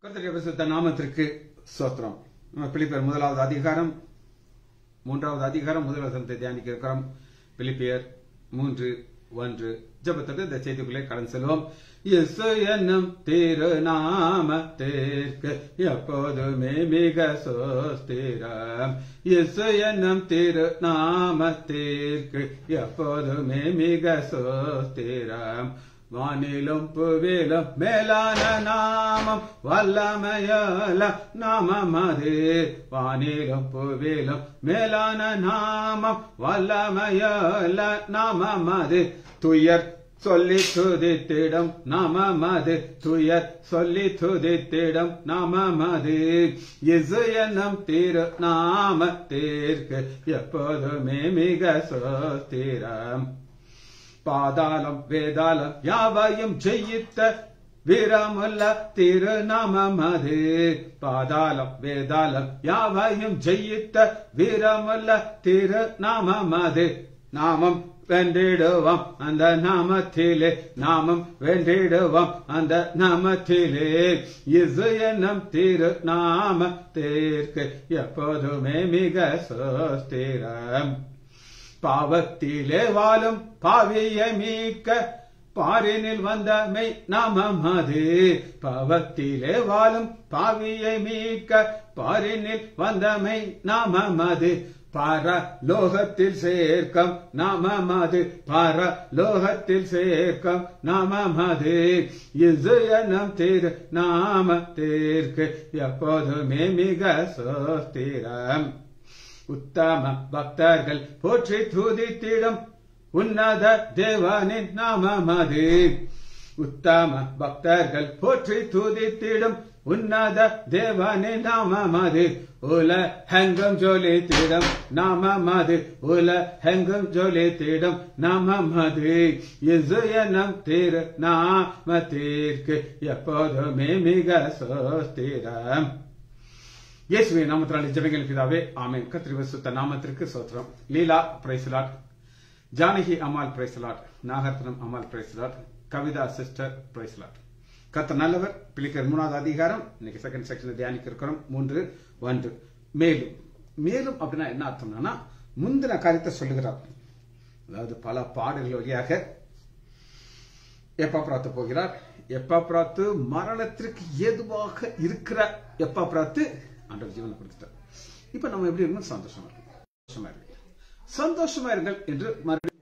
கர்த்தருடைய பரிசுத்த நாமத்திற்கு ஸ்தோத்திரம். நம்ம பிலிப்பியர் முதலாவது அதிகாரம் 3வது அதிகாரம் முதல் வசனத்தை தியானிக்க இருக்கிறோம். பிலிப்பியர் 3:1 ஜெபத்தோடு இந்த செய்திக்குள்ளே கடந்து செல்வோம். இயேசு என்னும் திருநாமத்திற்கு எப்போதுமே மிக சோஸ்திரம். இயேசு என்னும் திருநாமத்திற்கு எப்போதுமே மிக சோஸ்திரம். வானிலும் புவிலும் மேலான நாமம் வல்லமையால நாமம் அது. வானிலும் புவிலும் மேலான நாமம் வல்லமையால நாமம் அது. துயர் சொல்லி துதித்திடும் நாமம் அது. துயர் சொல்லி துதித்திடும் நாமம் அது. இயேசு என்னும் திரு நாமத்திற்கு எப்போதுமே மிக சோஸ்திரம். பாதாளம் வேதாளம் யாவையும் ஜெயித்த வீரமுள்ள திருநாமம் அது. பாதாளம் வேதாளம் யாவையும் ஜெயித்த வீரமுள்ள திருநாமம் அது. நாமம் வென்றிடுவோம் அந்த நாமத்திலே. நாமம் வென்றிடுவோம் அந்த நாமத்திலே. இயேசு என்னும் திரு நாமத்திற்கு எப்போதுமே மிக சோஸ்திரம். பாவத்திலே வாழும் பாவியை மீட்க பாரினில் வந்த மெய் நாமம் அது. பாவத்திலே வாழும் பாவியை மீட்க பாரினில் வந்த மெய் நாமம் அது. பரலோகத்தில் சேர்க்கம் நாமம் அது. பரலோகத்தில் சேர்க்கம் நாமம் அது. இயேசு என்னும் திரு நாமத்திற்கு எப்போதுமே மிக சோஸ்திரம். உத்தம பக்தர்கள் போற்றி துதித்திடும் உன்னத தேவனின் நாமம் அது. உத்தம பக்தர்கள் போற்றி துதித்திடும் உன்னத தேவனின் நாமம் அது. உலகெங்கும் ஜொலித்திடும் நாமம் அது. உலகெங்கும் ஜொலித்திடும் நாமம் அது. இயேசு என்னும் திரு நாமத்திற்கு எப்போதுமே மிக சோஸ்திரம். இயேசுவின் நாமத்தினாலே ஜெபங்கள் பிதாவே, ஆமென். கர்த்தருடைய பரிசுத்த நாமத்திற்கு ஸ்தோத்திரம். Leela praise the Lord, Janaki Ammal praise the Lord, Nagaratnam Ammal praise the Lord, Kavitha sister praise the Lord. கர்த்தர் நல்லவர். பிலிப்பியர் 3வது அதிகாரம் இன்னைக்கு செகண்ட் செக்ஷன் தியானிக்க இருக்கிறோம். 3:1 மேலும். மேலும் அப்படின்னா என்ன அர்த்தம்னா முந்தின காரியத்தை சொல்லுகிறார். அதாவது பல பாடுகள் வழியாக எப்பாப்ராத்து போகிறார். எப்பாப்ராத்து மரணத்திற்கு ஏதுவாக இருக்கிற எப்பாப்ராத்து ஆண்டவர் ஜீவனை கொடுத்துட்டார். இப்ப நம்ம எப்படி இருக்கணும்? சந்தோஷமா இருக்கணும். சந்தோஷமா இருங்கள் என்று மறுபடியும்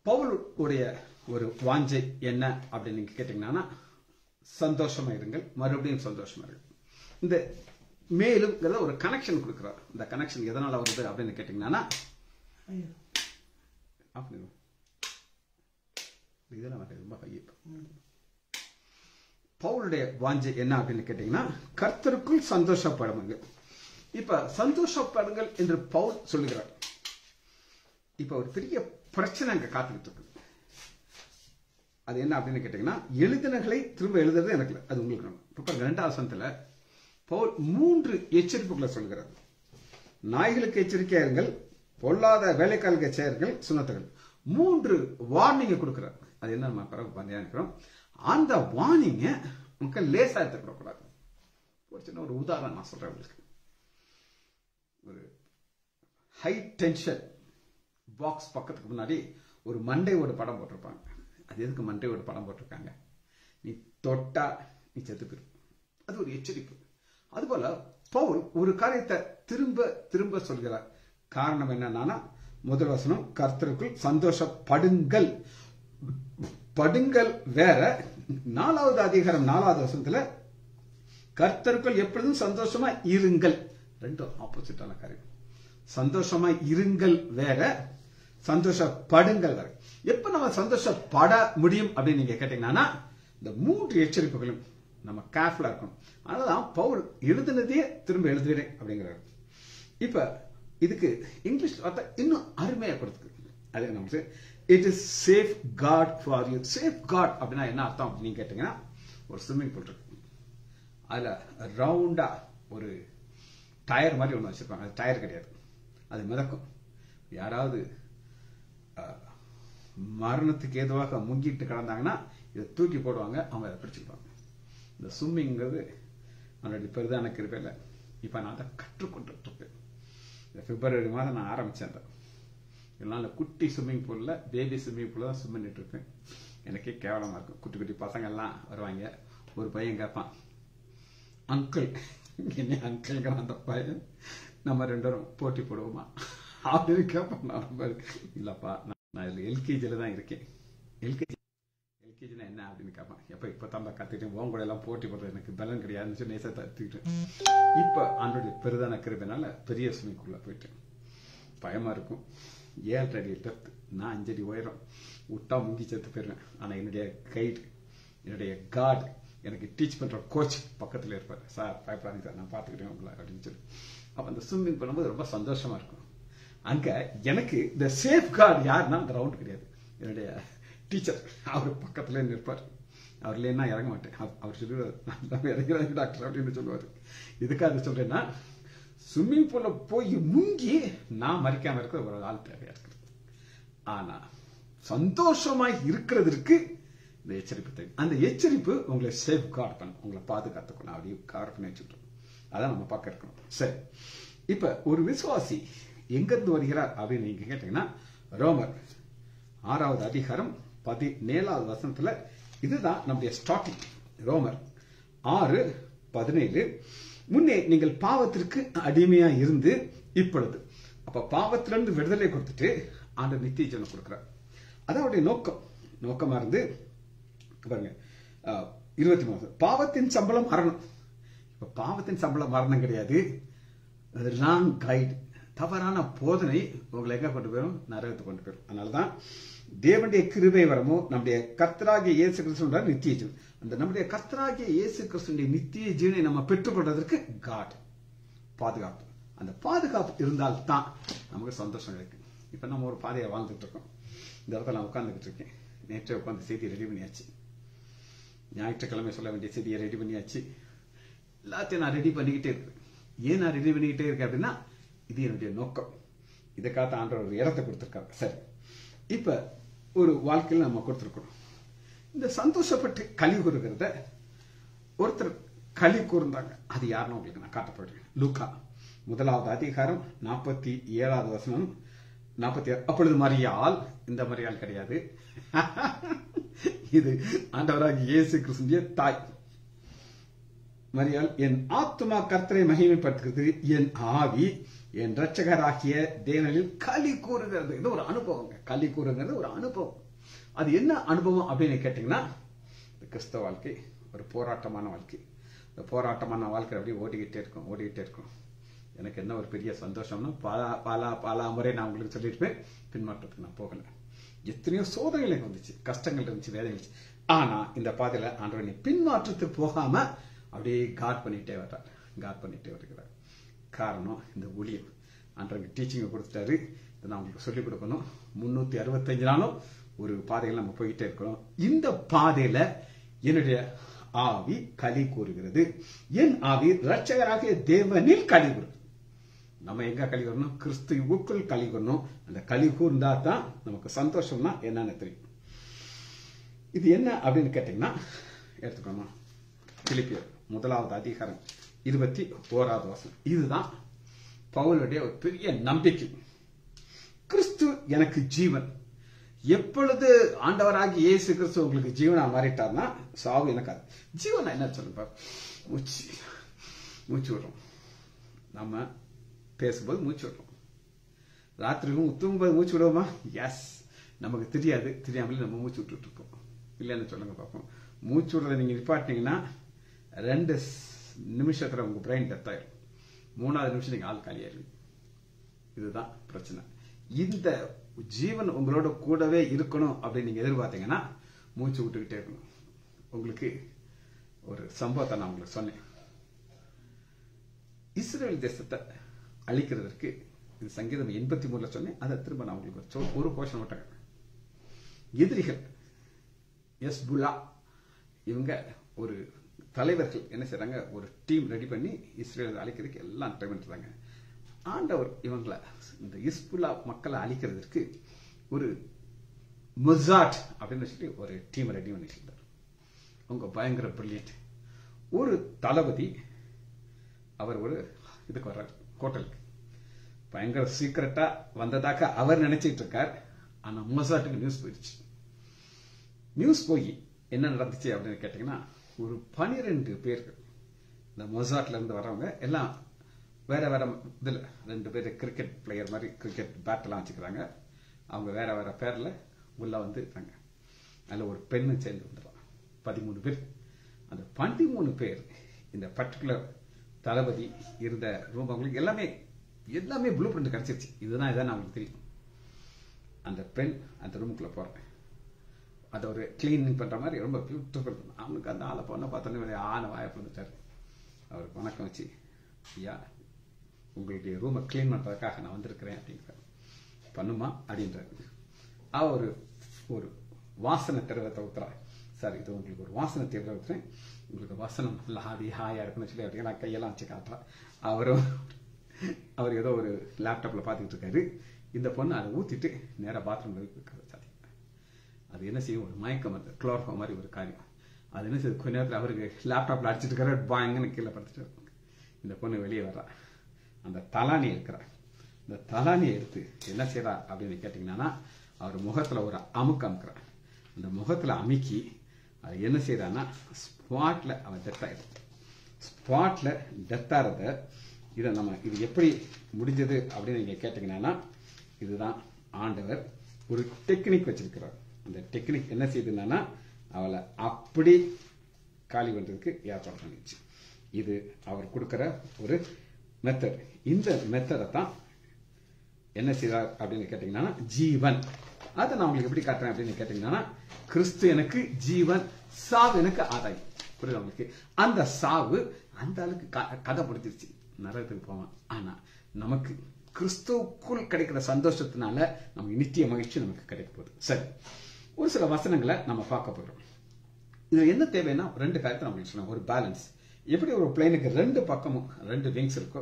பவுலுடைய ஒரு வாஞ்சை என்ன அப்படின்னு நீங்க கேட்டீங்கன்னா, சந்தோஷமா இருங்கள், மறுபடியும் சந்தோஷமா இருங்கள். இந்த மேலும் ஒரு கனெக்ஷன் கொடுக்கிறார். இந்த கனெக்ஷன் எதனால வருது அப்படின்னு கேட்டீங்கன்னா, பவுலுடைய வாஞ்சை என்ன அப்படின்னு கேட்டீங்கன்னா, கர்த்தருக்குள் சந்தோஷப்படுங்க. இப்ப சந்தோஷப்படுங்கள் என்று பவுல் சொல்லுகிறார். இப்ப ஒரு பெரிய பிரச்சனை அங்க காத்துக்கிட்டு இருக்கு. அது என்ன அப்படின்னு கேட்டீங்கன்னா, எழுதினங்களை திரும்ப எழுதுறது எனக்கு அது உங்களுக்கு 2வது வசனத்துல பவுல் 3 எச்சரிப்புகளை சொல்கிறார். நாய்களுக்கு எச்சரிக்கையா இருங்கள், பொல்லாத வேலைக்காரர்களுக்கு எச்சரிக்கைகள், சுனத்துகள். 3 வார்னிங்க கொடுக்கிறார். அது என்ன நம்ம பரவாயில்ல. அந்த வார்னிங்க மக்கள் லேசா எடுத்துக்கூடாது. ஒரு சின்ன ஒரு உதாரணம் நான் சொல்றேன் உங்களுக்கு. ஒரு ஹை டென்ஷன் பாக்ஸ் பக்கத்துக்கு முன்னாடி ஒரு மண்டையோட படம் போட்டிருப்பாங்க. அது எதுக்கு மண்டையோட படம் போட்டிருக்காங்க? நீ தொட்டா நீ செத்து போயிரு. அது ஒரு எச்சரிப்பு. அதுபோல பவுல் ஒரு காரியத்தை திரும்ப திரும்ப சொல்கிறார். காரணம் என்னன்னா, முதல் வசனம் கர்த்தருக்குள் சந்தோஷப்படுங்கள். படுங்கள் வேற. 4வது அதிகாரம் 4வது வசனத்துல கர்த்தருக்குள் எப்பொழுதும் சந்தோஷமா இருங்கள். 2 ஆப்போசிட்டான காரியம். சந்தோஷமா இருங்கள் வேற, சந்தோஷப்படுங்கள் வேற. எப்ப நம்ம சந்தோஷப்பட முடியும் அப்படின்னு நீங்க கேட்டீங்கன்னா, இந்த 3 எச்சரிப்புகளும் நம்ம கேர்ஃபுல்லா இருக்கணும். அதனாலதான் பவுல் எழுதுனதே திரும்ப எழுதுகிறேன் அப்படிங்கிறார். இப்ப இதுக்கு இங்கிலீஷ் இன்னும் அருமையா கொடுத்து அது நமக்கு it is safe god for you. Safe god அப்படின்னா என்ன அர்த்தம் அப்படின்னு கேட்டீங்கன்னா, ஒரு ஸ்விம்மிங் பூல் இருக்கு. அதுல ரவுண்டா ஒரு டயர் மாதிரி ஒன்று வச்சிருப்பாங்க. அது டயர் கிடையாது, அது மிதக்கும். யாராவது மரணத்துக்கு ஏதுவாக முங்கிட்டு கிடந்தாங்கன்னா இதை தூக்கி போடுவாங்க, அவங்க அதை பிடிச்சிருப்பாங்க. இந்த ஸ்விம்மிங்கிறது அவனுடைய பெரிதான கிருபையில இப்ப நான் அதை கற்றுக்கொண்டுட்டு இருக்கேன். இந்த பிப்ரவரி மாதம் நான் ஆரம்பிச்சேன். இதனால குட்டி ஸ்விம்மிங் பூல்ல, பேபி ஸ்விம்மிங் பூல்ல தான் ஸ்விம் பண்ணிட்டு இருப்பேன். எனக்கே கேவலமா இருக்கும். குட்டி குட்டி பசங்க எல்லாம் வருவாங்க. ஒரு பையன் கேட்பான், அங்கிள், என்ன அங்கிள்ங்கிற அந்த பையன், நம்ம 2 பேரும் போட்டி போடுவோமா அப்படின்னு கேட்பான். நான் இல்லப்பா, நான் இதுல எல்கேஜில தான் இருக்கேன். எல்கேஜினா என்ன அப்படின்னு கேட்பான். இப்ப தான் கத்துக்கிட்டேன், உன் கூட எல்லாம் போட்டி போடுறது எனக்கு பலன் கிடையாதுன்னு சொல்லி நேசத்தை கத்துக்கிட்டேன். இப்ப ஆண்டோடைய பெரிதான கிருபைனால பெரிய ஸ்விம்மிங்குள்ள போயிட்டேன். பயமா இருக்கும். 7 அடி டெப்த், நான் 5 அடி உயரம், விட்டா முங்கி செத்து போயிருவேன். ஆனா என்னுடைய கைடு, என்னுடைய கார்டு, எனக்கு டீச் பண்ற கோச் பக்கத்துல இருப்பார். சார் பயப்படாதீங்க சார், நான் பாத்துக்கிட்டேன் உங்களை அப்படின்னு சொல்லி. அப்ப அந்த ஸ்விம்மிங் பண்ணும்போது ரொம்ப சந்தோஷமா இருக்கும். அங்க எனக்கு இந்த சேஃப் கார்டு யாருன்னா அந்த ரவுண்ட் கிடையாது, என்னுடைய டீச்சர். அவர் பக்கத்துல நிற்பார். அவர் இல்லைன்னா இறங்க மாட்டேன். அவர் சொல்லுவார், இறங்கிறாங்க டாக்டர் அப்படின்னு சொல்லுவாரு. இதுக்காக சொல்றேன்னா, ஸ்விம்மிங் பூல்ல போய் முங்கி நான் மறிக்காம இருக்கிற ஒரு ஆள் தேவையா இருக்குது. ஆனா சந்தோஷமாய் இருக்கிறதுக்கு இந்த எச்சரிப்பு தேவை. அந்த எச்சரிப்பு உங்களை சேஃப் கார்டு பண்ணும், உங்களை பாதுகாத்துக்கணும். அப்படியே கவர் பண்ணி வச்சுட்டோம். அதான் நம்ம பார்க்க இருக்கணும். சரி, இப்ப ஒரு விசுவாசி எங்க இருந்து வருகிறார் அப்படின்னு நீங்க கேட்டீங்கன்னா, ரோமர் 6வது அதிகாரம் 17வது வசனத்துல இதுதான் நம்முடைய ஸ்டார்டிங். ரோமர் 6:17, முன்னே நீங்கள் பாவத்திற்கு அடிமையா இருந்து இப்பொழுது. அப்ப பாவத்திலிருந்து விடுதலை கொடுத்துட்டு ஆண்டவர் நித்திய ஜீவனை கொடுக்கிறார். அதாவது நோக்கமா இருந்து பாருங்க. 23, பாவத்தின் சம்பளம் மரணம். இப்ப பாவத்தின் சம்பளம் மரணம் கிடையாது, ராங் கைடு, தவறான போதனை உங்களை எங்க கொண்டு போயிடும், நரகத்துக்கு கொண்டு போயிடும். அதனாலதான் தேவனுடைய கிருபை வரமோ நம்முடைய கர்த்தராகிய இயேசு கிறிஸ்துவோட நித்திய ஜீவன். அந்த நம்முடைய கர்த்தராகிய இயேசு கிறிஸ்துவின் நித்திய ஜீவனை நம்ம பெற்றுக்கொள்வதற்கு காட் பாதுகாப்பு. அந்த பாதுகாப்பு இருந்தால் தான் நமக்கு சந்தோஷம் கிடைக்கும். இப்ப நம்ம ஒரு பாதையை வாழ்ந்துட்டு இருக்கோம். இந்த இடத்துல நான் உட்கார்ந்துகிட்டு இருக்கேன். நேற்று உட்கார்ந்து செய்தியை ரெடி பண்ணியாச்சு. ஞாயிற்றுக்கிழமை சொல்ல வேண்டிய செய்தியை ரெடி பண்ணியாச்சு. எல்லாத்தையும் நான் ரெடி பண்ணிக்கிட்டே இருக்கேன். ஏன் நான் ரெடி பண்ணிக்கிட்டே இருக்கேன் அப்படின்னா, இது என்னுடைய நோக்கம். இதுக்காக ஆண்டவர் ஒரு இடத்தை கொடுத்திருக்காரு. சரி, இப்ப ஒரு வாழ்க்கையில் நம்ம கொடுத்திருக்கிறோம். இந்த சந்தோஷப்பட்டு களி கூறுகிறத ஒருத்தர் களி கூர்ந்தாங்க. அது யாருன்னு உங்களுக்கு நான் காட்டப்படுறேன். லூக்கா 1வது அதிகாரம் 47வது வசனம் 46. அப்பொழுது மரியாள், இந்த மரியாள் கிடையாது, இது ஆண்டவராகிய இயேசு கிறிஸ்துவின் தாய் மரியாள், என் ஆத்துமா கர்த்தரை மகிமைப்படுத்துகிறது, என் ஆவி என் இரட்சகராகிய தேவனில் களி கூறுகிறது. இது ஒரு அனுபவம். களி கூறுங்கிறது ஒரு அனுபவம். அது என்ன அனுபவம் அப்படின்னு கேட்டீங்கன்னா, கிறிஸ்தவ வாழ்க்கை ஒரு போராட்டமான வாழ்க்கை. இந்த போராட்டமான வாழ்க்கை அப்படியே ஓடிக்கிட்டே இருக்கும். எனக்கு என்ன ஒரு பெரிய சந்தோஷம்னா, பல முறை நான் உங்களுக்கு சொல்லியிருப்பேன், பின்மாற்றத்துக்கு நான் போகல. எத்தனையோ சோதனைகள் எனக்கு வந்துச்சு, கஷ்டங்கள் இருந்துச்சு, வேதனை இருந்துச்சு. ஆனா இந்த பாதையில ஆண்டவர் பின்மாற்றத்துக்கு போகாம அப்படியே காட் பண்ணிட்டே வருகிறார். காரணம், இந்த ஊழியம் ஆண்டவர் டீச்சிங் கொடுத்துட்டாரு. இதை நான் உங்களுக்கு சொல்லிக் கொடுக்கணும். 365 நாளும் ஒரு பாதையில் நம்ம போயிட்டே இருக்கணும். இந்த பாதையில என்னுடைய ஆவி களி கூறுகிறது, என் ஆவி இரட்சகராகிய தேவனில் களி கூறுகிறது. நம்ம எங்க களி கூறணும்? கிறிஸ்துவுக்குள் களி கூறணும். அந்த களி கூர்ந்தா தான் நமக்கு சந்தோஷம்னா என்னன்னு தெரியும். இது என்ன அப்படின்னு கேட்டீங்கன்னா, எடுத்துக்கோமா, பிலிப்பியர் 1வது அதிகாரம் 21வது வசனம். இதுதான் பவுலுடைய ஒரு பெரிய நம்பிக்கை. கிறிஸ்து எனக்கு ஜீவன். எப்பொழுது ஆண்டவராகி இயேசு கிறிஸ்து உங்களுக்கு ஜீவனா மாறிட்டார்னா, சாவு எனக்கு அது ஜீவனா என்ன சொல்லுங்க. மூச்சு விடுறோம், நம்ம பேசும்போது மூச்சு விடுறோம், ராத்திரிக்கும் தூங்கும்போது மூச்சு விடுவோமா? எஸ், நமக்கு தெரியாது, தெரியாமலே நம்ம மூச்சு விட்டுட்டு இருக்கோம். இல்லைன்னு சொல்லுங்க பார்ப்போம். மூச்சு விடுறதை நீங்க நிப்பாட்டினீங்கன்னா 2 நிமிஷத்துல உங்க பிரெயின் டெத் ஆயிரும். 3வது நிமிஷம் நீங்க ஆள் காலியாயிருவீங்க. இதுதான் பிரச்சனை. இந்த ஜீவன் உங்களோட கூடவே இருக்கணும் அப்படின்னு நீங்க எதிர்பார்த்தீங்கன்னா மூச்சு விட்டுக்கிட்டே இருக்கணும். உங்களுக்கு ஒரு சம்பவத்தை நான் உங்களுக்கு சொன்னேன். இஸ்ரேல் தேசத்தை அழிக்கிறதுக்கு, இது சங்கீதம் 83ல சொன்னேன், அதை திரும்ப நான் உங்களுக்கு ஒரு போர்ஷன் விட்டாங்க. எதிரிகள் எஸ்புல்லா இவங்க ஒரு தலைவர்கள் என்ன செய்றாங்க, ஒரு டீம் ரெடி பண்ணி இஸ்ரேல் அழிக்கிறதுக்கு எல்லாம் ட்ரை பண்ணிட்டு. ஆண்டவர் இவங்களை, இந்த இஸ்புல்லா மக்களை அழிக்கிறதுக்கு ஒரு மொசாட் அப்படின்னு சொல்லி ஒரு டீம் ரெடி பண்ணிட்டு அவங்க பயங்கர பிரில்லியன்ட். ஒரு தளபதி அவர் ஒரு இதுக்கு வர்றார், ஹோட்டலுக்கு. பயங்கர சீக்கிரட்டா வந்ததாக அவர் நினைச்சிட்டு இருக்கார். ஆனா மொசாட்டுக்கு நியூஸ் போயிடுச்சு. நியூஸ் போய் என்ன நடந்துச்சு அப்படின்னு கேட்டீங்கன்னா, ஒரு 12 பேர்கள் இந்த மொசாட்ல இருந்து வர்றவங்க எல்லாம் வேற வேற இதுல 2 பேர் கிரிக்கெட் பிளேயர் மாதிரி கிரிக்கெட் பேட் எல்லாம் வச்சுக்கிறாங்க. அவங்க வேற வேற பேர்ல உள்ள வந்து இருக்காங்க. அதுல ஒரு பெண்ணு சேர்ந்து வந்துடுறாங்க. 13 பேர். அந்த 13 பேர் இந்த பர்டிகுலர் தளபதி இருந்த ரூம் அவங்களுக்கு எல்லாமே ப்ளூ பிரிண்ட் கிடைச்சிருச்சு. இதுதான் அவங்களுக்கு தெரியும். அந்த பெண் அந்த ரூமுக்குள்ள போறேன். அதை ஒரு கிளீனிங் பண்ற மாதிரி ரொம்ப பியூட்டிஃபுல். அவனுக்கு அந்த ஆளை பொண்ணை பார்த்தோன்னே ஆன வாயப்பிடிட்டாரு. அவருக்கு வணக்கம் வச்சு, ஐயா உங்களுடைய ரூமை கிளீன் பண்றதுக்காக நான் வந்திருக்கிறேன் அப்படிங்கிறார். பண்ணுமா அப்படின்றாரு. அவர் ஒரு வாசனை திரவத்தை ஊத்துறா. சார் இது உங்களுக்கு ஒரு வாசனை திரவத்தை ஊத்துறேன், உங்களுக்கு வாசனம் நல்லா ஹாயா இருக்குன்னு சொல்லி அப்படியே நான் கையெல்லாம் வச்சு காட்டுறா. அவர் ஏதோ ஒரு லேப்டாப்ல பாத்துக்கிட்டு இருக்காரு. இந்த பொண்ணு அதை ஊத்திட்டு நேரா பாத்ரூம்ல இருக்காரு. அது என்ன செய்யும், ஒரு மயக்கம், அந்த குளோர்ஃபோ மாதிரி ஒரு காரியம். அது என்ன செய்யுது, கொஞ்ச நேரத்தில் அவருக்கு லேப்டாப்ல அடிச்சிட்டு இருக்காரு, பாயங்கன்னு கீழே படுத்துட்டு. இந்த பொண்ணு வெளியே வர்றா. அந்த தலானி இருக்கிறா. இந்த தலானியை எடுத்து என்ன செய்யறா அப்படின்னு கேட்டீங்கன்னா, அவர் முகத்துல ஒரு அமுக்கிறார். அந்த முகத்துல அமுக்கி அது என்ன செய்யறான்னா, ஸ்பாட்ல அவன் டெத் ஆயிடுது. ஸ்பாட்ல டெத் ஆறத இது எப்படி முடிஞ்சது அப்படின்னு நீங்க கேட்டீங்கன்னா, இதுதான் ஆண்டவர் ஒரு டெக்னிக் வச்சிருக்கிறார். அந்த டெக்னிக் என்ன செய்யுதுன்னா, அவளை அப்படி காலி பண்றதுக்கு ஏற்பாடு பண்ணிடுச்சு. இது அவர் கொடுக்கிற ஒரு மெத்தட். இந்த மெத்தடை தான் என்ன செய்றார் அப்படின்னு கேட்டீங்கன்னா, ஜீவன். அதை நான் உங்களுக்கு எப்படி காட்டுறேன் அப்படின்னு கேட்டீங்கன்னா, கிறிஸ்து எனக்கு ஜீவன், சாவு எனக்கு ஆதாயம். புரியுது உங்களுக்கு? அந்த சாவு அந்த அளவுக்கு கதைப்படுத்திருச்சு, நரகத்துக்கு போவான். ஆனா நமக்கு கிறிஸ்துவுக்குள் கிடைக்கிற சந்தோஷத்தினால நமக்கு நித்திய மகிழ்ச்சி நமக்கு கிடைக்க போகுது. சரி, ஒரு சில வசனங்களை நம்ம பார்க்க போகிறோம். இதுல என்ன தேவைன்னா, 2 காரியத்தை நம்ம சொல்லணும். ஒரு பேலன்ஸ். எப்படி ஒரு பிளேனுக்கு 2 பக்கமும் 2 விங்ஸ் இருக்கோ,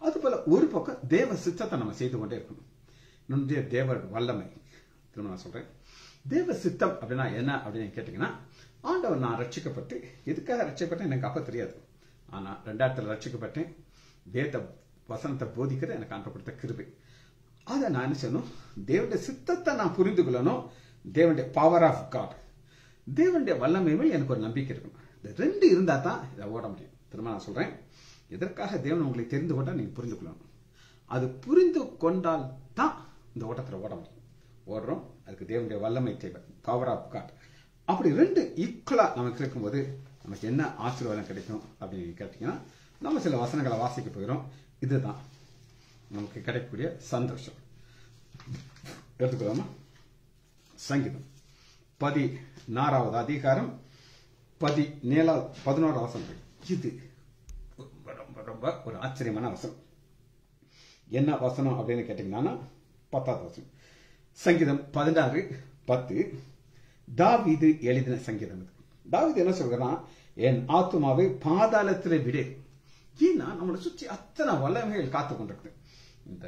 அது போல ஒரு பக்கம் தேவ சித்தத்தை நம்ம செய்து கொண்டே இருக்கணும். இன்னொன்று தேவ வல்லமை. திரும்ப நான் சொல்றேன், தேவ சித்தம் அப்படின்னா என்ன அப்படின்னு கேட்டீங்கன்னா, ஆண்டவர் நான் ரட்சிக்கப்பட்டு, எதுக்காக ரட்சிக்கப்பட்டேன் எனக்கு அப்ப தெரியாது. ஆனா 2000 ரட்சிக்கப்பட்டேன். வேத வசனத்தை போதிக்கிற எனக்கு ஆண்டவர் கொடுத்த கிருபை. அதை நான் என்ன செய்யணும், தேவனுடைய சித்தத்தை நான் புரிந்து கொள்ளணும். தேவனுடைய பவர் ஆஃப் காட், தேவனுடைய வல்லமை மேல் எனக்கு ஒரு நம்பிக்கை இருக்கணும். இந்த 2 இருந்தா தான் இதை ஓட முடியும். திரும்ப நான் சொல்றேன், எதற்காக தேவன் உங்களை தெரிந்து கொண்டா நீங்க புரிந்து கொள்ளணும். அது புரிந்து கொண்டால் தான் இந்த ஓட்டத்தில் ஓட முடியும். ஓடுறோம், அதுக்கு தேவனுடைய வல்லமை தேவை, பவர் ஆஃப் காட். அப்படி 2 ஈக்குவலா நமக்கு இருக்கும்போது நமக்கு என்ன ஆசீர்வாதம் கிடைக்கும் அப்படின்னு கேட்டீங்கன்னா, நம்ம சில வசனங்களை வாசிக்க போகிறோம். இதுதான் நமக்கு கிடைக்கக்கூடிய சந்தோஷம். எடுத்துக்கலாமா? சங்கீதம் 16வது அதிகாரம் 11வது வசனம். இது ரொம்ப ரொம்ப ஒரு ஆச்சரியமான வசனம். என்ன வசனம் அப்படின்னு கேட்டீங்கன்னா, 10வது வசனம். சங்கீதம் 16:10. தாவீது எழுதின சங்கீதம் இது. தாவீது என்ன சொல்றான், என் ஆத்துமாவை பாதாளத்திலே விடு. ஏன்னா நம்மளை சுற்றி அத்தனை வல்லமைகள் காத்து கொண்டிருக்கு. இந்த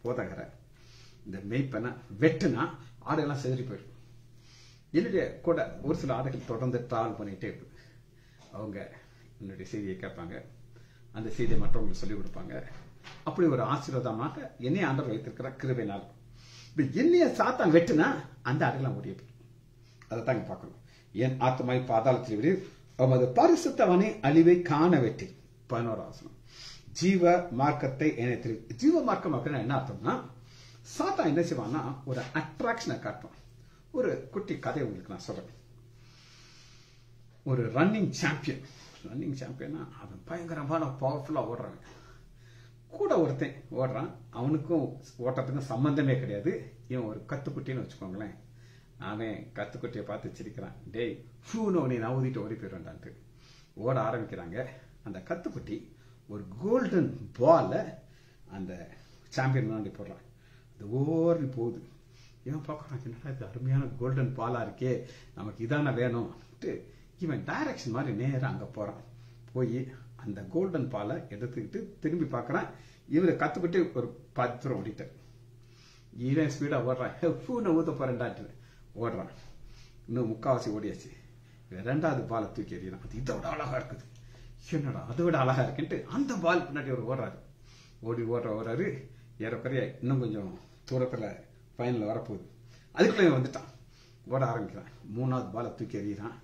போதகரை, இந்த மெய்ப்பனை வெட்டுனா ஆடுகள்லாம் செதறி போயிடும். என்னுடைய கூட ஒரு சில ஆடுகள் தொடர்ந்து டிராவல் பண்ணிட்டே இருக்கு. அவங்க என்னுடைய செய்தியை கேட்பாங்க, அந்த செய்தியை மற்றவங்களுக்கு சொல்லிக் கொடுப்பாங்க. அப்படி ஒரு ஆசீர்வாதமாக என்னைய ஆண்டவர் வைத்திருக்கிற கிருபையினால். என்னைய சாத்தான் வெட்டுனா அந்த ஆடுகள்லாம் ஓடிய போயிடும். அதை தாங்க பார்க்கணும். என் ஆத்மாவை பாதாளத்தில் விடு, அவமது பரிசுத்தவனை அழிவை காண வெட்டி. 11வது வசனம். ஜீவ மார்க்கத்தை என்னை. ஜீவ மார்க்கம் அப்படின்னா என்ன அர்த்தம்னா, சாத்தான் என்ன செய்வான்னா ஒரு அட்ராக்ஷனை காட்டும். ஒரு குட்டி கதை உங்களுக்கு நான் சொல்றேன். ஒரு ரன்னிங் சாம்பியனா அவன் பயங்கரமான பவர்ஃபுல்லா ஓடுறாங்க. கூட ஒருத்தன் ஓடுறான், அவனுக்கும் ஓட்டத்துக்கும் சம்பந்தமே கிடையாது. இவன் ஒரு கத்துக்குட்டின்னு வச்சுக்கோங்களேன். அவன் கத்துக்குட்டியை பார்த்து சிரிக்கிறான். டேய் ஃபூனோ, நீ நவுதிட்டு ஓடி போயிடுவேன்டான்ட்டு ஓட ஆரம்பிக்கிறாங்க. அந்த கத்துக்குட்டி ஒரு கோல்டன் பால அந்த சாம்பியன் முன்னாடி போடுறான். அது ஓடி போகுது. இவன் பார்க்கறான், என்னடா இது அருமையான கோல்டன் பாலா இருக்கே, நமக்கு இதான வேணும். இவன் டைரக்ஷன் மாதிரி நேரம் அங்க போறான். போய் அந்த கோல்டன் பாலை எடுத்துக்கிட்டு திரும்பி பார்க்கறான். இவரை கத்துக்கிட்டு ஒரு 10 தூரம் ஓடிட்டார். இவன் ஸ்பீடா ஓடுறான். பூனை ஊத்த போறேன்டாட்டு ஓடுறான். இன்னும் முக்காவாசி ஓடியாச்சு. ரெண்டாவது பாலை தூக்கி எறியலாம். அது இதோட அழகா இருக்குது. என்னடா அதை விட அழகா இருக்குன்ட்டு அந்த பால் பின்னாடி ஒரு ஓடுறாரு. ஓடுறாரு. ஏறக்குறைய இன்னும் கொஞ்சம் தூரத்துல ஃபைனல் வரப்போகுது. அதுக்குள்ள வந்துட்டான். ஓட ஆரம்பிக்கிறான். மூணாவது பாலை தூக்கி எறிகிறான்.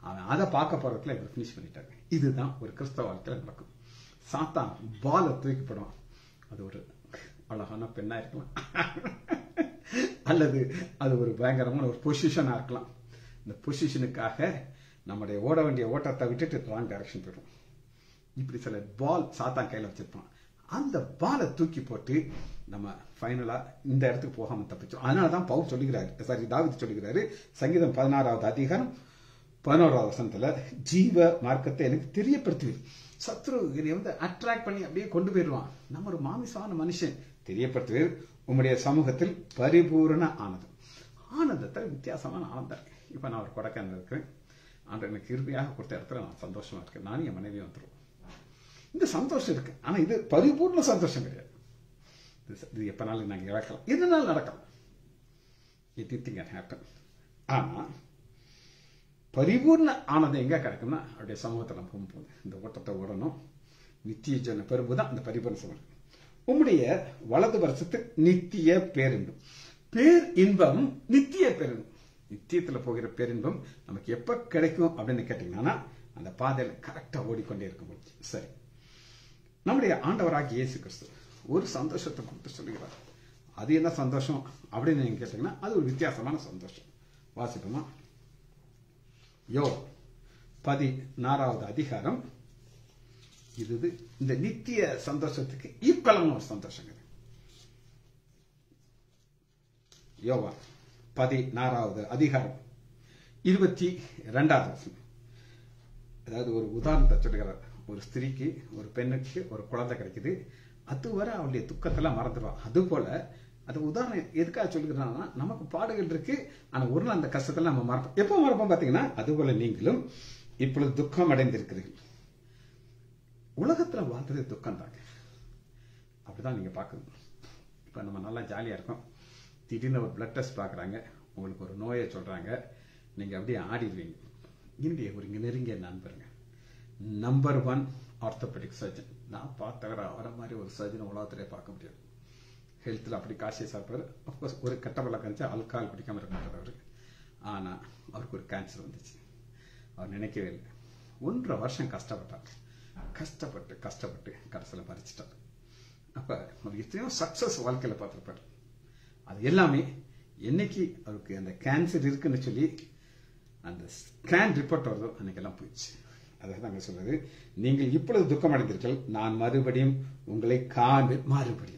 அவன் அதை பார்க்க போறதுக்குள்ள இவர் பினிஷ் பண்ணிட்டாங்க. இதுதான் ஒரு கிறிஸ்தவ வாழ்க்கையில நடக்கும். சாத்தான் பாலை தூக்கி போடுவான். அது ஒரு அழகான பெண்ணா இருக்கலாம், அல்லது அது ஒரு பயங்கரமான ஒரு பொசிஷனா இருக்கலாம். இந்த பொசிஷனுக்காக நம்முடைய ஓட வேண்டிய ஓட்டத்தை விட்டுட்டு ராங் டைரக்ஷன் போயிடும். இப்படி சில பால் சாத்தான் கையில வச்சிருப்பான். அந்த பாலை தூக்கி போட்டு நம்ம ஃபைனலா இந்த இடத்துக்கு போகாம தப்பிச்சோம். அதனாலதான் பவுல் சொல்லுகிறாரு, தாவீது சொல்லுகிறாரு, சங்கீதம் 16வது அதிகாரம் 11வது வசனத்துல, ஜீவ மார்க்கத்தை எனக்கு தெரியப்படுத்துவேன். சத்ரு இதை அட்ராக்ட் பண்ணி அப்படியே கொண்டு போயிடுவான். நம்ம ஒரு மாமிசமான மனுஷன். தெரியப்படுத்துவேன் உம்முடைய சமூகத்தில் பரிபூரண ஆனந்தம். ஆனந்தத்தில் வித்தியாசமான ஆனந்தம். இப்ப நான் ஒரு கொடைக்கானல் இருக்கிறேன். ஆண்டு எனக்கு கிருபையாக கொடுத்த இடத்துல நான் சந்தோஷமா இருக்கேன். நானும் என் மனைவியும் வந்துருவோம். இந்த சந்தோஷம் இருக்கு. ஆனா இது பரிபூர்ண சந்தோஷம் கிடையாது. இது எப்பனாலும் நாங்க இழக்கலாம், எதனாலும் நடக்கலாம். Anything can happen. ஆனா பரிபூர்ண ஆனந்தம் எங்க கிடைக்கும்னா அவருடைய சமூகத்தில் போகும்போது. இந்த ஓட்டத்தை ஓடணும். நித்திய ஜன பெரும்புதான் அந்த பரிபூர்ண சமூகம். உம்முடைய வலது வருஷத்து நித்திய பேரின்பம். பேர் இன்பம் நித்திய பேரின்பம். நித்தியத்துல போகிற பேரின்பம் நமக்கு எப்ப கிடைக்கும் அப்படின்னு கேட்டீங்கன்னா அந்த பாதையில கரெக்டா ஓடிக்கொண்டே இருக்கும். சரி, நம்முடைய ஆண்டவராகிய இயேசு கிறிஸ்து ஒரு சந்தோஷத்தை கொடுத்து சொல்லுகிறார். அது என்ன சந்தோஷம் அப்படின்னு நீங்க கேட்டீங்கன்னா அது ஒரு வித்தியாசமான சந்தோஷம். வாசிப்போமா? யோவான் 16வது அதிகாரம். இது இந்த நித்திய சந்தோஷத்துக்கு ஈக்குவலான ஒரு சந்தோஷம். யோவான் 16வது அதிகாரம் 22வது வசனம். அதாவது ஒரு உதாரணத்தை சொல்லுகிறார். ஒரு ஸ்திரீக்கு, ஒரு பெண்ணுக்கு ஒரு குழந்தை கிடைக்குது. அதுவரை அவளுடைய துக்கத்தெல்லாம் மறந்துடுவான். அது போல அது உதாரணம் எதுக்காக சொல்லுகிறான்னா, நமக்கு பாடுகள் இருக்கு, ஆனா ஒரு நாள் அந்த கஷ்டத்தெல்லாம் நம்ம மறப்போம். எப்போ மறப்போம் பாத்தீங்கன்னா, அதுபோல நீங்களும் இப்பொழுது துக்கம் அடைந்திருக்கிறீர்கள். உலகத்துல வாழ்ந்தது துக்கம் தாங்க. அப்படிதான் நீங்க பாக்கணும். இப்ப நம்ம நல்லா ஜாலியா இருக்கோம். திடீர்னு ஒரு பிளட் டெஸ்ட் பாக்குறாங்க, உங்களுக்கு ஒரு நோயை சொல்றாங்க, நீங்க அப்படியே ஆடிடுவீங்க. என்னுடைய ஒரு நெருங்கிய நண்பருங்க, நம்பர் 1 ஆர்த்தோபெடிக் சர்ஜன். நான் பார்த்தவரை அவரை மாதிரி ஒரு சர்ஜன் உலகத்திலே பார்க்க முடியாது. ஹெல்த்தில் அப்படி காசியை சாப்பிட்றாரு. அப்கோர்ஸ் ஒரு கட்டப்பல கழிச்சு ஆல்கஹால் பிடிக்காம இருக்க மாட்டார் அவரு. ஆனா அவருக்கு ஒரு கேன்சர் வந்துச்சு. அவர் நினைக்கவே இல்லை. 1.5 வருஷம் கஷ்டப்பட்டார். கஷ்டப்பட்டு கடைசியில் மறிச்சிட்டார். அப்ப அவர் எத்தனையோ சக்சஸ் வாழ்க்கையில பார்த்திருப்பாரு. அது எல்லாமே என்னைக்கு அவருக்கு அந்த கேன்சர் இருக்குன்னு சொல்லி அந்த ஸ்கேன் ரிப்போர்ட் வருதோ அன்னைக்கெல்லாம் போயிடுச்சு. அதாவது அங்க சொல்றது, நீங்கள் இப்பொழுது துக்கம் அடைந்தீர்கள், நான் மறுபடியும் உங்களை மறுபடியும்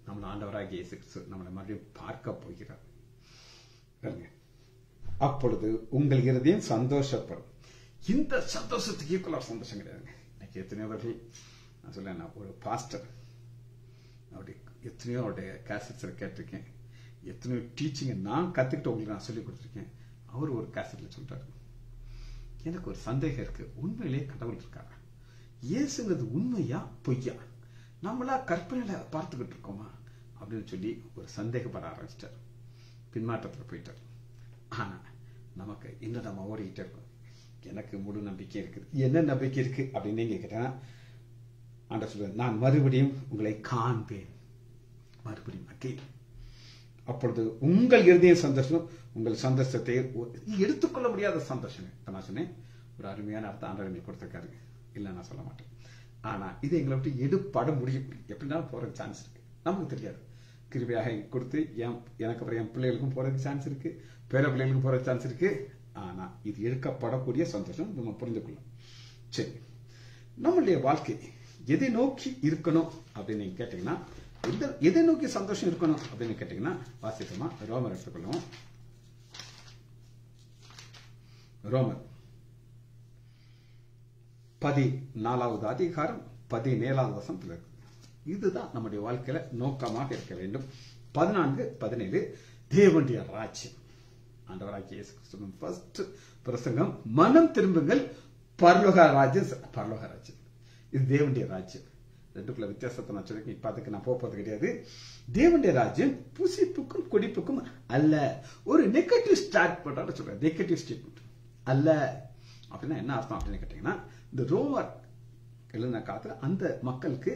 நம்ம ஆண்டவராகிய இயேசு கிறிஸ்து நம்மளை மறுபடியும் பார்க்க போகிறார். அப்பொழுது உங்கள் இருதயம் சந்தோஷப்படும். இந்த சந்தோஷத்துக்கு ஈக்குவலா சந்தோஷம் கிடையாதுங்க. இன்னைக்கு எத்தனையோ பேர்கள், நான் சொல்ல, ஒரு பாஸ்டர் அவருடைய எத்தனையோ அவருடைய கேசட்ஸ்ல கேட்டிருக்கேன். எத்தனையோ டீச்சிங் நான் கத்துக்கிட்டு உங்களுக்கு நான் சொல்லி கொடுத்துருக்கேன். அவர் ஒரு கேசட்ல சொல்றாரு, எனக்கு ஒரு சந்தேகம் இருக்கு, உண்மையிலேயே கடவுள் இருக்காரா? இயேசுங்கிறது உண்மையா பொய்யா? நம்மளா கற்பனையில பார்த்துக்கிட்டு இருக்கோமா அப்படின்னு சொல்லி ஒரு சந்தேகப்பட ஆரம்பிச்சிட்டார். பின்மாற்றத்தில் போயிட்டார். ஆனா நமக்கு இன்னும் நம்ம ஓடிக்கிட்டே இருக்கோம். எனக்கு முழு நம்பிக்கை இருக்குது. என்ன நம்பிக்கை இருக்கு அப்படின்னு நீங்க கேட்டா, ஆண்டவர் சொல்றார், நான் மறுபடியும் உங்களை காண்பேன். மறுபடியும் அகைன். அப்பொழுது உங்கள் இருதயம் சந்தோஷம், உங்கள் சந்தோஷத்தை எடுத்துக்கொள்ள முடியாத சந்தோஷம். இப்ப நான் சொன்னேன், ஒரு அருமையான அர்த்தம் ஆண்டவர் எங்களுக்கு கொடுத்திருக்காரு. இல்ல நான் சொல்ல மாட்டேன். ஆனா இதை எங்களை விட்டு எடுப்பட முடியும். எப்படினாலும் போற சான்ஸ் இருக்கு. நமக்கு தெரியாது. கிருபையாக கொடுத்து எனக்கு அப்புறம் என் பிள்ளைகளுக்கும் போறதுக்கு சான்ஸ் இருக்கு, பேர பிள்ளைகளுக்கும் போற சான்ஸ் இருக்கு. ஆனா இது எடுக்கப்படக்கூடிய சந்தோஷம் நம்ம புரிந்து கொள்ளலாம். சரி, நம்மளுடைய வாழ்க்கை எதை நோக்கி இருக்கணும் அப்படின்னு நீங்க கேட்டீங்கன்னா, எதை நோக்கி சந்தோஷம் இருக்கணும் அப்படின்னு கேட்டீங்கன்னா, வாசிப்போமா? ரோமர் எடுத்துக்கொள்ளும். ரோமர் 14வது அதிகாரம் 17வது வசனத்தில் இருக்கு. இதுதான் நம்முடைய வாழ்க்கையில நோக்கமாக இருக்க வேண்டும். 14, 17 தேவனுடைய ராஜ்யம். ஆண்டவராகிய இயேசு கிறிஸ்துவின் ஃபர்ஸ்ட் பிரசங்கம், மனம் திரும்புங்கள், பரலோக ராஜ்யம். பரலோக ராஜ்யம் இது தேவனுடைய ராஜ்யம். ரெண்டுக்குள்ள வித்தியாசத்தை நான் சொல்லிருக்கேன். இப்ப அதுக்கு நான் போறது கிடையாது. தேவனுடைய ராஜ்யம் புசிப்புக்கும் குடிப்புக்கும் அல்ல. ஒரு நெகட்டிவ் ஸ்டார்ட் போட்டாலும் சொல்றேன், நெகட்டிவ் ஸ்டேட்மெண்ட் அல்ல. அப்படின்னா என்ன அர்த்தம் அப்படின்னு கேட்டீங்கன்னா, இந்த ரோமர் எழுதின காலத்துல அந்த மக்களுக்கு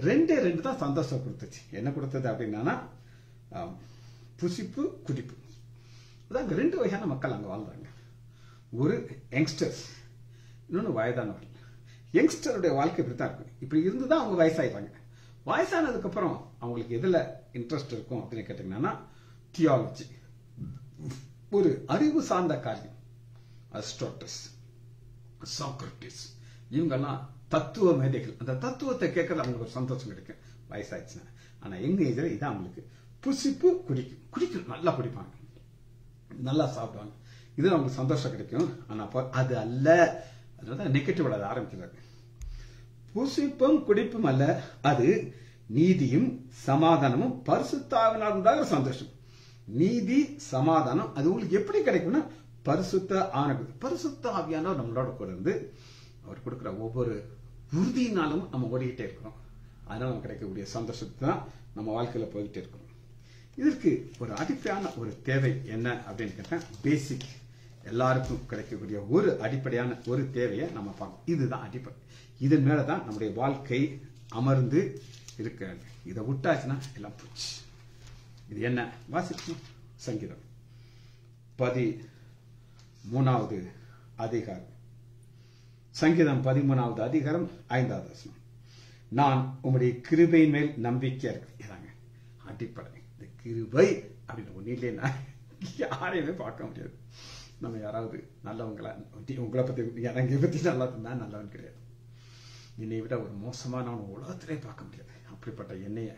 ரெண்டே தான் சந்தோஷம் கொடுத்துச்சு. என்ன கொடுத்தது அப்படின்னா, புசிப்பு குடிப்பு. அதான் ரெண்டு வகையான மக்கள் அங்க வாழ்றாங்க. ஒரு யங்ஸ்டர்ஸ், இன்னொன்னு வயதானவர்கள். யங்ஸ்டருடைய வாழ்க்கை இப்படித்தான் இருக்கும். இப்படி இருந்துதான் அவங்க வயசாயிடுறாங்க. வயசானதுக்கு அப்புறம் அவங்களுக்கு எதுல இன்ட்ரெஸ்ட் இருக்கும் அப்படின்னு கேட்டீங்கன்னா, தியாலஜி, ஒரு அறிவு சார்ந்த காரியம். அரிஸ்டாட்டில், சாக்ரட்டிஸ், இவங்கெல்லாம் தத்துவ மேதைகள். அந்த தத்துவத்தை கேட்கறது அவங்களுக்கு ஒரு சந்தோஷம் கிடைக்கும் வயசாயிடுச்சுன்னா. ஆனா எங்க ஏஜ்ல இதான் அவங்களுக்கு புசிப்பு குடிக்கும், நல்லா குடிப்பாங்க, நல்லா சாப்பிடுவாங்க, இது அவங்களுக்கு சந்தோஷம் கிடைக்கும். ஆனா அது அல்ல. அதனால நெகட்டிவ் அதை ஆரம்பிக்கிறாங்க. புசிப்பும் குடிப்பும் அல்ல, அது நீதியும் சமாதானமும் பரிசுத்தாவினால் உண்டாகிற சந்தோஷம். நீதி சமாதானம் அது உங்களுக்கு எப்படி கிடைக்கும்னா, பரிசுத்த ஆனது. பரிசுத்த ஆவியானவர் நம்மளோட கூட இருந்து அவர் கொடுக்கிற ஒவ்வொரு உறுதியினாலும் நம்ம ஓடிக்கிட்டே இருக்கிறோம். அதனால நமக்கு கிடைக்கக்கூடிய சந்தோஷத்தை தான் நம்ம வாழ்க்கையில போய்கிட்டே இருக்கிறோம். இதற்கு ஒரு அடிப்படையான ஒரு தேவை என்ன அப்படின்னு கேட்டா, பேசிக், எல்லாருக்கும் கிடைக்கக்கூடிய ஒரு அடிப்படையான ஒரு தேவையை நம்ம பார்க்கணும். இதுதான் அடிப்படை. இதன் மேலதான் நம்முடைய வாழ்க்கை அமர்ந்து இருக்கிறது. இதை விட்டாச்சுன்னா எல்லாம் போச்சு. இது என்ன வாசிக்கணும்? சங்கீதம் 13வது அதிகாரம். சங்கீதம் 13வது அதிகாரம் 5வது வசனம். நான் உம்முடைய கிருபையின் மேல் நம்பிக்கை இருக்கிறேன். அடிப்படை. இந்த கிருபை அப்படின்னு ஒண்ணு இல்லைன்னா யாரையுமே பார்க்க முடியாது. நம்ம யாராவது நல்லவங்களா, உங்களை பத்தி இறங்கிய பத்தி நல்லா இருந்தா நல்லவன் கிடையாது. என்னை விட ஒரு மோசமானவன் உலகத்திலே பார்க்க முடியாது. அப்படிப்பட்ட என்னைய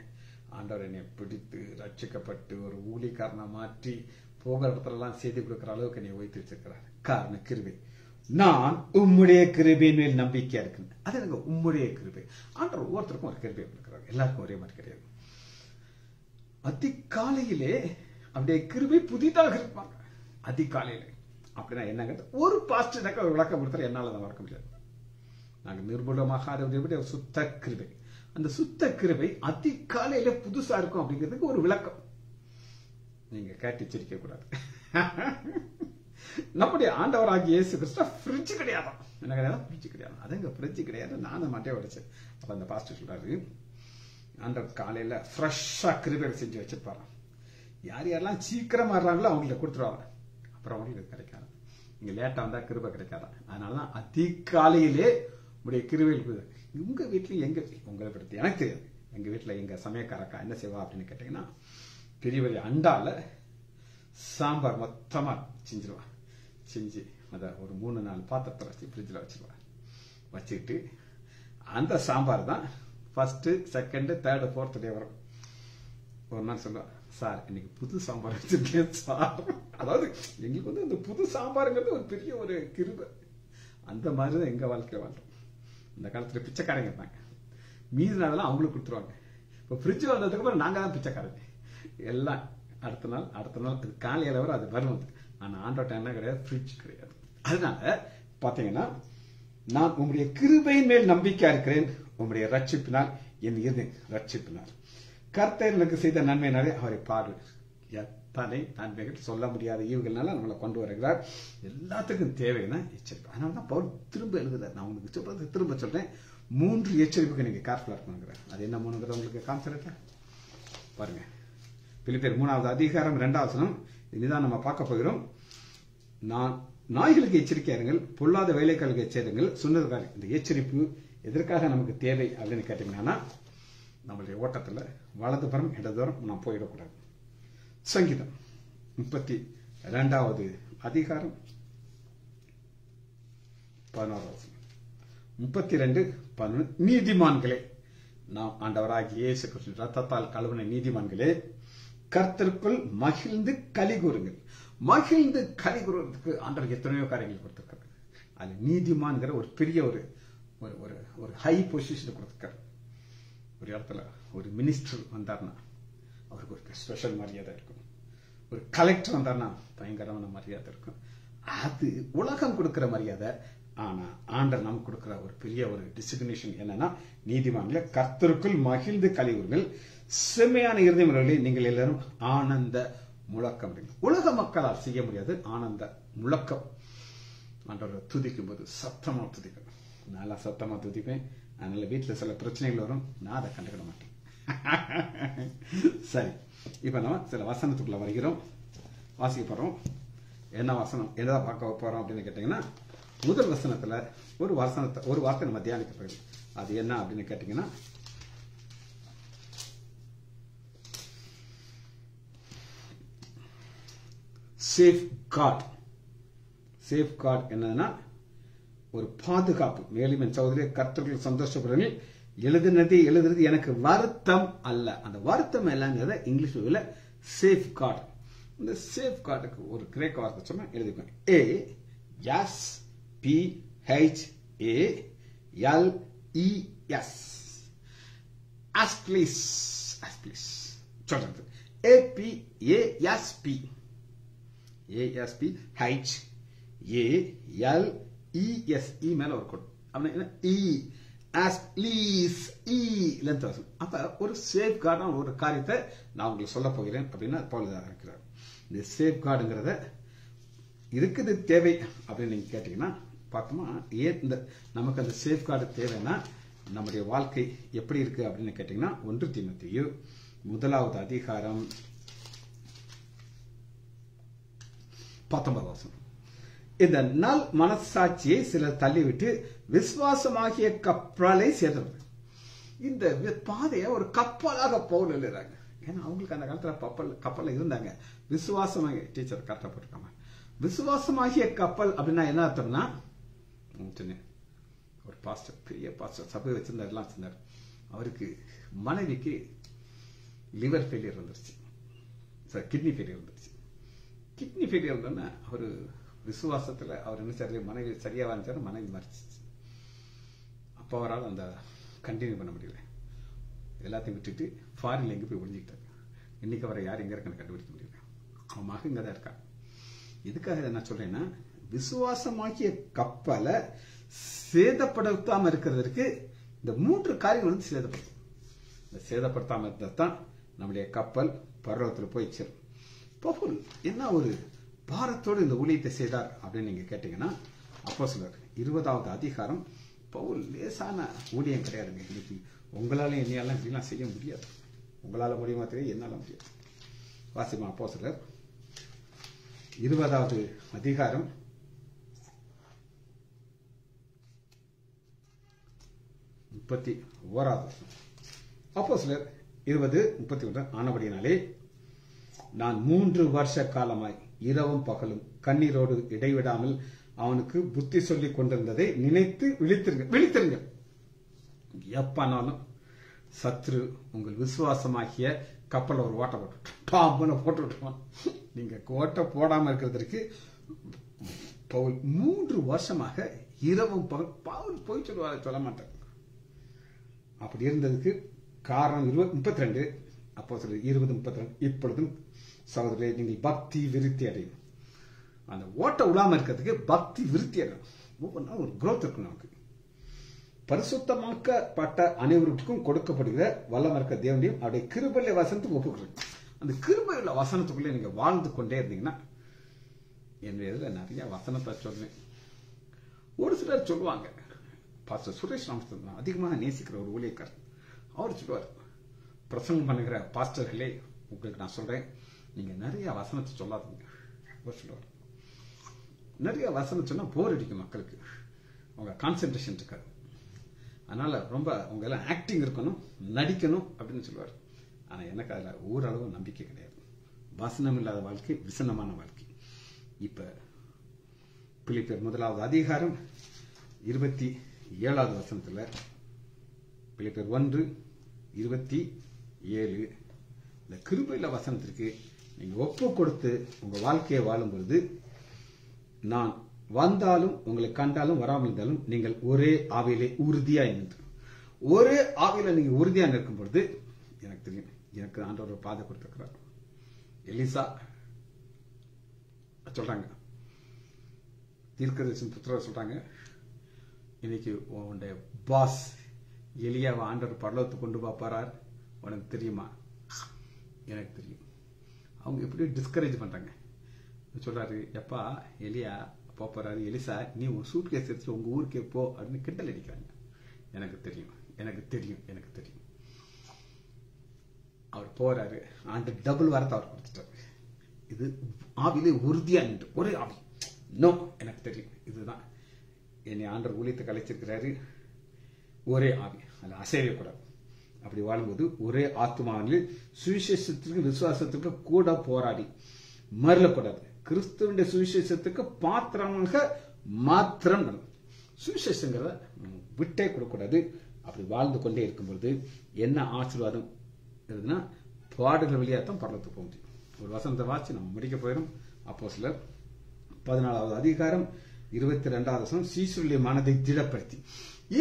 ஆண்டவர் என்னை பிடித்து ரட்சிக்கப்பட்டு ஒரு ஊழியக்காரனை மாற்றி போகிற இடத்துல எல்லாம் செய்தி கொடுக்கிற அளவுக்கு என்னை வைத்து வச்சிருக்கிறார். காரணம் கிருபை. நான் உம்முடைய கிருபையின் மேல் நம்பிக்கையா இருக்கு. அது எனக்கு உம்முடைய கிருபை. ஆண்டவர் ஒவ்வொருத்தருக்கும் ஒரு கிருபை கொடுக்கிறாங்க, எல்லாருக்கும் ஒரே மாதிரி கிடையாது. அதிகாலையிலே அப்படியே கிருபை புதிதாக இருப்பாங்க. அதிகாலையிலே அப்படின்னா என்னங்க, ஒரு பாஸ்டர் ஒரு விளக்கம் கொடுத்தாரு, என்னால அதை மறக்க முடியாது. நாங்க நிர்மூலமாக விட சுத்த கிருபை. அந்த சுத்த கிருபை அதிகாலையில புதுசா இருக்கும் அப்படிங்கிறதுக்கு ஒரு விளக்கம். நீங்க கேட்டு சிரிக்க கூடாது. நம்முடைய ஆண்டவராகிய இயேசு கிறிஸ்து ஃப்ரிட்ஜ் கிடையாது. என்ன கிடையாது? ஃப்ரிட்ஜ் கிடையாது. அதுங்க ஃப்ரிட்ஜ் கிடையாது. நானும் மாட்டே உடைச்சேன். அப்ப அந்த பாஸ்டர் சொல்றாரு, ஆண்டவர் காலையில ஃப்ரெஷ்ஷா கிருபை செஞ்சு வச்சிருப்பாரு. யார் யாரெல்லாம் சீக்கிரமா வர்றாங்களோ அவங்களுக்கு கொடுத்துருவாங்க. அப்புறம் அவங்களுக்கு கிடைக்காது. நீங்க லேட்டா வந்தா கிருபை கிடைக்காதான். அதனாலதான் அதிகாலையிலே உடைய கிருபையில். உங்க வீட்லயும் எங்க, உங்களை பற்றி எனக்கு தெரியாது. எங்க வீட்டுல எங்க சமயக்காரக்கா என்ன செய்வா அப்படின்னு கேட்டீங்கன்னா, பெரிய பெரிய அண்டால சாம்பார் மொத்தமா செஞ்சிருவா. செஞ்சு அதை ஒரு 3-4 பாத்திரத்தை வச்சு ஃப்ரிட்ஜில் வச்சிருவா. வச்சுக்கிட்டு அந்த சாம்பார் தான் first, second, third, fourth day வரும். ஒரு நாள் சொல்லுவா, சார் இன்னைக்கு புது சாம்பார் வச்சிருக்கேன் சார். அதாவது எங்களுக்கு வந்து இந்த புது சாம்பாருங்கிறது ஒரு பெரிய ஒரு கிருபை. அந்த மாதிரிதான் எங்க வாழ்க்கை வாழ்றோம். இந்த காலத்துல பிச்சைக்காரங்க இருப்பாங்க, மீதி நாளெல்லாம் அவங்களுக்கு கொடுத்துருவாங்க. இப்போ ஃப்ரிட்ஜ் வந்ததுக்கு அப்புறம் நாங்க தான் பிச்சைக்காரங்க. எல்லாம் அடுத்த நாள் அது காலையில வர அது வரும். ஆனா ஆண்டோட்ட என்ன கிடையாது, ஃப்ரிட்ஜ் கிடையாது. அதனால பாத்தீங்கன்னா, நான் உங்களுடைய கிருபையின் மேல் நம்பிக்கையா இருக்கிறேன், உங்களுடைய ரட்சிப்பினால் என் இருந்தேன் ரட்சிப்பினார். கர்த்தர் எனக்கு செய்த நன்மையினாலே அவரை பாரு. எத்தனை நன்மைகள் சொல்ல முடியாத ஈவுகள்னால நம்மளை கொண்டு வருகிறார். எல்லாத்துக்கும் தேவைன்னா எச்சரிக்கை. அதனாலதான் பவுல் திரும்ப எழுதுறார். நான் உங்களுக்கு சொல்றது திரும்ப சொல்றேன், 3 எச்சரிப்புக்கு நீங்க கேர்ஃபுல்லா இருக்கணுங்கிற. அது என்ன 3ங்கிறது உங்களுக்கு காமிச்சிருக்க பாருங்க. பிலிப்பியர் 3வது அதிகாரம் 2வது வசனம். இதுதான் நம்ம பார்க்க போகிறோம். நாய்களுக்கு எச்சரிக்கையா இருங்கள், பொல்லாத வேலைக்காரர்களுக்கு எச்சரிங்கள் சொன்னதுக்காக. இந்த எச்சரிப்பு எதற்காக நமக்கு தேவை அப்படின்னு கேட்டீங்கன்னா, நம்மளுடைய ஓட்டத்துல வலதுபுறம் இடதுபுறம் நாம் போயிடக்கூடாது. சங்கீதம் 32வது அதிகாரம் 11வது 32:11. நீதிமான்களே, நாம் ஆண்டவராகிய இயேசு கிறிஸ்து ரத்தத்தால் கழுவின நீதிமான்களே, கர்த்தருக்குள் மகிழ்ந்து களி கூறுங்கள். மகிழ்ந்து களி கூறுவதற்கு ஆண்டவர் எத்தனையோ காரியங்கள் கொடுத்திருக்காரு. அது நீதிமான்கிற ஒரு பெரிய ஒரு ஹை பொசிஷன் கொடுத்திருக்காரு. ஒரு இடத்துல ஒரு மினிஸ்டர் வந்தார்னா அவருக்கு ஒரு ஸ்பெஷல் மரியாதை இருக்கும். ஒரு கலெக்டர் வந்தார்னா பயங்கரமான மரியாதை இருக்கும். அது உலகம் கொடுக்கிற மரியாதை. ஆனா ஆண்டர் நமக்கு கொடுக்கிற ஒரு பெரிய ஒரு டிசிக்னேஷன் என்னன்னா, நீதிமான்களே கர்த்தருக்குள் மகிழ்ந்து கழிவுங்கள், செம்மையான இருதயமுள்ளவர்களே நீங்கள் எல்லாரும் ஆனந்த முழக்கம். உலக மக்களால் செய்ய முடியாது ஆனந்த முழக்கம். ஆண்டவரை துதிக்கும் போது சத்தமா துதிக்கணும். நல்லா சத்தமா துதிப்பேன். அதனால வீட்டுல சில பிரச்சனைகள் வரும், நான் அதை கண்டுக்கிட மாட்டேன். சரி, இப்ப நம்ம சில வசனத்துக்குள்ள வருகிறோம், வாசிக்க போறோம். என்ன வசனம் எதை பார்க்க போறோம் அப்படின்னு கேட்டீங்கன்னா, முதல் வசனத்துல ஒரு வார்த்தை நம்ம தியானிக்க போயிடும். அது என்ன அப்படின்னு கேட்டீங்கன்னா, சேஃப் கார்டு. சேஃப் கார்டு என்னன்னா ஒரு பாதுகாப்பு. மேலும் என் சகோதரிய கர்த்தர்கள் சந்தோஷப்படுறீர்கள், எழுதுறது எனக்கு வருத்தம் அல்ல. அந்த வருத்தம் இல்லைங்கிறத இங்கிலீஷ் சேஃப் கார்டு. இந்த சேஃப் கார்டுக்கு ஒரு கிரேக்க வார்த்தை சொன்னா எழுதிக்கோங்க. ASPHALES. ASPLES சொல்றது. ASPHALES மேல ஒரு கோட். அப்ப ஒரு சேஃப் கார்டான ஒரு காரியத்தை நான் உங்களுக்கு சொல்ல போகிறேன் அப்படின்னா பவுல் இருக்கிறார். இந்த சேஃப் கார்டுங்கிறத இருக்குது தேவை அப்படின்னு நீங்க கேட்டீங்கன்னா பார்த்தோமா, ஏன் இந்த நமக்கு அந்த சேஃப் கார்டு தேவைன்னா நம்முடைய வாழ்க்கை எப்படி இருக்கு அப்படின்னு கேட்டீங்கன்னா, 1 தீமோத்தேயு 1 அதிகாரம் 19 வசனம். இந்த நல் மனசாட்சியை சிலர் தள்ளிவிட்டு விசுவாசமாகிய கப்பலை சேர்ந்தது. இந்த பாதையை ஒரு கப்பலாக பவுல் எழுதுறாங்க. ஏன்னா அவங்களுக்கு அந்த காலத்துல கப்பல் இருந்தாங்க. விசுவாசமாக டீச்சர் கரெக்டா போட்டிருக்காங்க. விசுவாசமாகிய கப்பல் அப்படின்னா என்ன அர்த்தம்னா, ஒரு பாஸ்டர், பெரிய பாஸ்டர், சபை வச்சிருந்தார், எல்லாம் வச்சிருந்தார். அவருக்கு மனைவிக்கு லிவர் ஃபெயிலியர் வந்துருச்சு, கிட்னி ஃபெயிலியர் வந்துருச்சு. கிட்னி ஃபெயிலியர் வந்தோன்னா அவர் விசுவாசத்துல அவர் என்ன சரி, மனைவி சரியா வாழ்ந்தாரு, மனைவி மறைச்சிச்சு. அப்போ அவரால் அந்த கண்டினியூ பண்ண முடியல. எல்லாத்தையும் விட்டுட்டு ஃபாரின்ல எங்க போய் ஒழிஞ்சுக்கிட்டாரு. இன்னைக்கு அவரை யார் எங்க இருக்குன்னு கண்டுபிடிக்க முடியல. அவன் மகன் இங்க தான் இருக்கா. எதுக்காக என்ன சொல்றேன்னா, விசுவாசமாக்கிய கப்பலை சேதப்படுத்தாம இருக்கிறதுக்கு இந்த 3 காரியங்கள் வந்து சேதப்படுத்தும். இந்த சேதப்படுத்தாம இருந்தால்தான் நம்முடைய கப்பல் பரலோகத்தில் போய் சேரும். பவுல் என்ன ஒரு பாரத்தோடு இந்த ஊழியத்தை செய்தார் அப்படின்னு நீங்க கேட்டீங்கன்னா, அப்போஸ்தலர் 20 அதிகாரம். பவுல் லேசான ஊழியம் கிடையாதுங்க. இன்னைக்கு உங்களால என்னையால இப்படிலாம் செய்ய முடியாது. உங்களால முடியுமா தெரியும், என்னால முடியாது. வாசிமா அப்போஸ்தலர் 20 அதிகாரம் 31. அப்போஸ்தலர் 20:31. ஆனபடியினாலே நான் 3 வருஷ காலமாய் இரவும் பகலும் கண்ணீரோடு இடைவிடாமல் அவனுக்கு புத்தி சொல்லிக் கொண்டிருந்ததை நினைத்து விழித்திருங்க. எப்பானாலும் சத்ரு உங்கள் விசுவாசமாகிய கப்பல் ஒரு ஓட்ட போட்டு விட்டுருவான். நீங்க ஓட்ட போடாம இருக்கிறதுக்கு பவுல் 3 வருஷமாக இரவும் பகல் பவுல் போய் சொல்ல மாட்டார். அப்படி இருந்ததுக்கு காரணம் 32. அப்போ 20:32. இப்பொழுதும் சகோதரே நீங்கள் பக்தி விருத்தி அடையும். அந்த ஓட்ட விடாம இருக்கிறதுக்கு பக்தி விருத்தி அடையும். ஒவ்வொரு நாள் ஒரு குரோத் இருக்கும். நமக்கு பரிசுத்தமாக்கப்பட்ட அனைவருக்கும் கொடுக்கப்படுகிற வல்லமை இருக்க தேவனையும் அவருடைய கிருபையுள்ள வசனத்துக்கு ஒப்புக்கிறேன். அந்த கிருபையுள்ள வசனத்துக்குள்ளே நீங்க வாழ்ந்து கொண்டே இருந்தீங்கன்னா, என்னுடைய இதில் நிறைய வசனத்தை சொல்றேன். ஒரு சிலர் சொல்லுவாங்க, பாஸ்டர் சுரேஷ் ராமச்சந்திரன் அதிகமாக நேசிக்கிற ஒரு ஊழியக்காரர், அவர் சொல்லுவார், பிரசங்கம் பண்ணுகிற பாஸ்டர்களே உங்களுக்கு நான் சொல்றேன், நீங்க நிறைய வசனத்தை சொல்லாதீங்க. அவர் சொல்லுவார், நிறைய வசனம் சொன்னா போர் அடிக்கும் மக்களுக்கு, அவங்க கான்சென்ட்ரேஷன் இருக்காது. அதனால ரொம்ப அவங்க எல்லாம் ஆக்டிங் இருக்கணும், நடிக்கணும் அப்படின்னு சொல்லுவார். ஆனா எனக்கு அதுல ஓரளவு நம்பிக்கை கிடையாது. வசனம் இல்லாத வாழ்க்கை விசனமான வாழ்க்கை. இப்ப பிலிப்பியர் 1 அதிகாரம் 27 வசனத்துல, பிலிப்பியர் 1:27, இந்த கிருபையுள்ள வசனத்திற்கு நீங்க ஒப்பு கொடுத்து உங்க வாழ்க்கையை வாழும் பொழுது, நான் வந்தாலும் உங்களை கண்டாலும் வராமல் இருந்தாலும் நீங்கள் ஒரே ஆவியிலே உறுதியா நின்று, ஒரே ஆவியில நீங்க உறுதியா நிற்கும் பொழுது, எனக்கு தெரியும், எனக்கு ஆண்டவர் ஒரு பாதை கொடுத்திருக்கிறார். எலிசா சொல்றாங்க, தீர்க்கதரிசன புத்திரர் சொல்றாங்க, இன்னைக்கு உன்னுடைய பாஸ் எலியாவை ஆண்டவர் பரலோகத்துக்கு கொண்டு போறார். உனக்கு தெரியுமா? எனக்கு தெரியும். அவங்க எப்படி டிஸ்கரேஜ் பண்றாங்க. சொல்றாரு, எப்பா எலியா போறாரு, எலிசா நீ ஒரு சூட் கேஸ் எடுத்து உங்க ஊருக்கே போ அப்படின்னு கிண்டல் அடிக்கிறாங்க. எனக்கு தெரியும், எனக்கு தெரியும், எனக்கு தெரியும். அவர் போறாரு, ஆண்டு டபுள் வாரத்தை அவர் கொடுத்துட்டாரு. இது ஆவிலே உறுதியா நின்று ஒரே ஆவி. நோ, எனக்கு தெரியும், இதுதான் என்னை ஆண்டவர் ஊழியத்தை கலைச்சிருக்கிறாரு. ஒரே ஆவி, அதில் அசைவே கூடாது. அப்படி வாழும்போது ஒரே ஆத்மாவில் சுவிசேஷத்திற்கு விசுவாசத்திற்கு கூட போராடி மறலக்கூடாது. கிறிஸ்துவனுடைய சுவிசேஷத்துக்கு பாத்திரமாக மாத்திரம் சுவிசேஷங்கிறத விட்டே கொடுக்கூடாது. அப்படி வாழ்ந்து கொண்டே இருக்கும்போது என்ன ஆசீர்வாதம் இருக்குதுன்னா, பாடுகள் வழியாத்தான் பரலத்துக்கு போக முடியும். ஒரு வசனத்தை வாசி நம்ம முடிக்க போயிடும். அப்போஸ்தலர் 14வது அதிகாரம் 22வது வசனம், சீஷருடைய மனதை திடப்படுத்தி.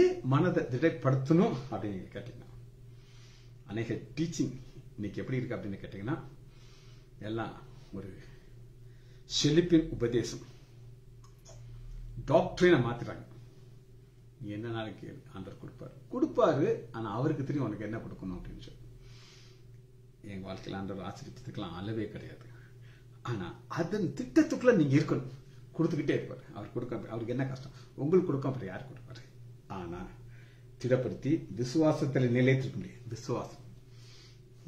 ஏன் மனதை திடப்படுத்தணும் அப்படின்னு கேட்டீங்கன்னா, அநேக டீச்சிங் இன்னைக்கு எப்படி இருக்கு அப்படின்னு கேட்டீங்கன்னா, எல்லாம் ஒரு செழிப்பின் உபதேசம், டாக்டரினை மாத்துறாங்க. நீ என்ன நாளைக்கு ஆண்டவர் கொடுப்பாரு, ஆனா அவருக்கு தெரியும் உனக்கு என்ன கொடுக்கணும் அப்படின்னு சொல்லி. எங்க வாழ்க்கையில் ஆண்டவர் ஆசிரியத்துக்கெல்லாம் அளவே கிடையாது. ஆனா அதன் திட்டத்துக்குள்ள நீங்க இருக்கணும். கொடுத்துக்கிட்டே இருப்பாரு. அவர் கொடுக்க, அவருக்கு என்ன கஷ்டம் உங்களுக்கு கொடுக்க, அப்புறம் யார் கொடுப்பாரு? ஆனா திடப்படுத்தி விசுவாசத்தில் நிலைத்திருக்க முடியும். விசுவாசம்,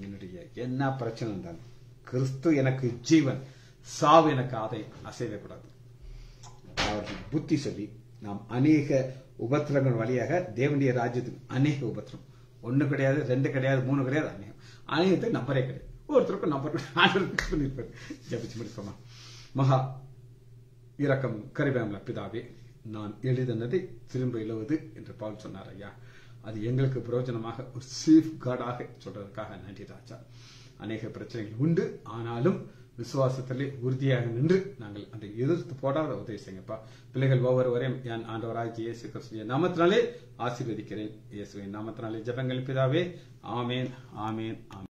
என்னுடைய என்ன பிரச்சனை இருந்தாலும் கிறிஸ்து எனக்கு ஜீவன், சாவு எனக்கு அசைவே கூடாது. அவர்கள் புத்தி சொல்லி நாம் அநேக உபத்திரங்கள் வழியாக தேவனுடைய ராஜ்யத்துக்கு அநேக உபத்திரம், 1 கிடையாது, 2 கிடையாது, 3 கிடையாது, அநேகத்துக்கு நம்பரே கிடையாது. ஒருத்தருக்கும் நம்பர் பண்ணிருப்பாரு. ஜபிச்சு முடிப்போமா? மகா இரக்கம் கரிபேமல பிதாவே, நான் எழுதினதை திரும்ப எழுவது என்று பவுல் சொன்னார் ஐயா. அது எங்களுக்கு பிரயோஜனமாக ஒரு சேஃப் கார்டாக சொல்றதுக்காக நன்றி ராஜா. அநேக பிரச்சனைகள் உண்டு, ஆனாலும் விசுவாசத்திலே உறுதியாக நின்று நாங்கள் அதை எதிர்த்து போடாத உதவி செய்யுங்கப்பா. பிள்ளைகள் ஒவ்வொருவரையும் என் ஆண்டவராகிய இயேசு கிறிஸ்துவின் நாமத்தினாலே ஆசீர்வதிக்கிறேன். இயேசுவின் நாமத்தினாலே ஜெபங்கள் பிதாவே. ஆமேன், ஆமேன், ஆமேன்.